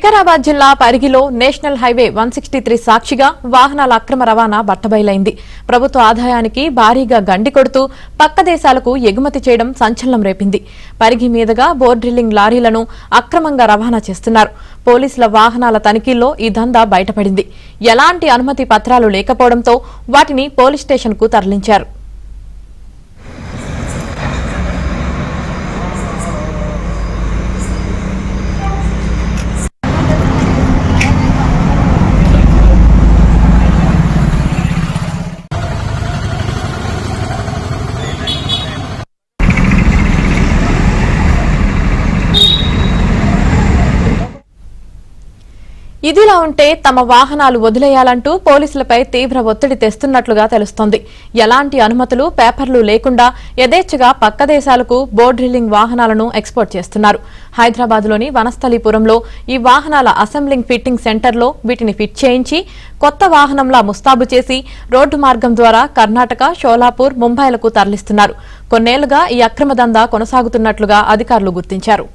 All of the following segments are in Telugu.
వికారాబాద్ జిల్లా పరిగిలో నేషనల్ హైవే 163 సాక్షిగా వాహనాల అక్రమ రవాణా బట్టబయలైంది. ప్రభుత్వ ఆదాయానికి భారీగా గండి కొడుతూ పక్క దేశాలకు ఎగుమతి చేయడం సంచలనం రేపింది. పరిగి మీదుగా బోర్ డ్రిల్లింగ్ లారీలను అక్రమంగా రవాణా చేస్తున్నారు. పోలీసుల వాహనాల తనిఖీల్లో ఈ దందా బయటపడింది. ఎలాంటి అనుమతి పత్రాలు లేకపోవడంతో వాటిని పోలీస్ స్టేషన్కు తరలించారు. ఇదిలా ఉంటే తమ వాహనాలు వదిలేయాలంటూ పోలీసులపై తీవ్ర ఒత్తిడి తెస్తున్నట్లుగా తెలుస్తోంది. ఎలాంటి అనుమతులు పేపర్లు లేకుండా యథేచ్ఛగా పక్క దేశాలకు బోర్ డ్రిల్లింగ్ వాహనాలను ఎక్స్పోర్ట్ చేస్తున్నారు. హైదరాబాద్లోని వనస్థలీపురంలో ఈ వాహనాల అసెంబ్లింగ్ ఫిట్టింగ్ సెంటర్లో వీటిని ఫిట్ చేయించి కొత్త వాహనంలా ముస్తాబు చేసి రోడ్డు మార్గం ద్వారా కర్ణాటక, షోలాపూర్, ముంబైలకు తరలిస్తున్నారు. కొన్నేళ్లుగా ఈ అక్రమ దందా కొనసాగుతున్నట్లుగా అధికారులు గుర్తించారు.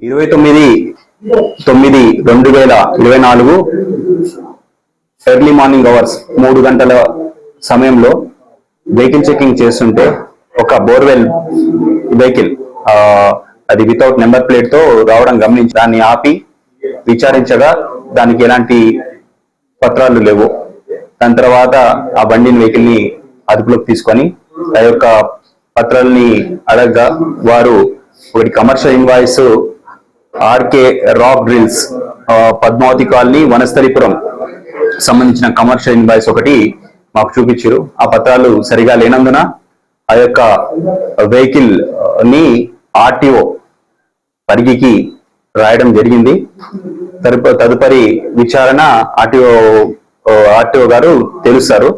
ఇరవై 9/9/2024 ఎర్లీ మార్నింగ్ అవర్స్ 3 గంటల సమయంలో వెహికల్ చెకింగ్ చేస్తుంటే ఒక బోర్వెల్ వెహికల్ అది వితౌట్ నెంబర్ ప్లేట్ తో రావడం గమనించి దాన్ని ఆపి విచారించగా దానికి ఎలాంటి పత్రాలు లేవు. దాని తర్వాత ఆ బండిని వెహికల్ ని అదుపులోకి తీసుకొని ఆ యొక్క పత్రాలని అడగగా వారు ఒకటి commercial invoice RK rock drills Padmavati colony Vanasthalipuram సంబంధించిన కమర్షియల్ ఇన్వాయిస్ ఒకటి మాకు చూపించారు. ఆ పత్రాలు సరిగా లేనందున ఆ యొక్క వెహికల్ ని ఆర్టీఓ పరిగికి రాయడం జరిగింది. తదుపరి విచారణ ఆర్టీఓ గారు తెలుస్తారు.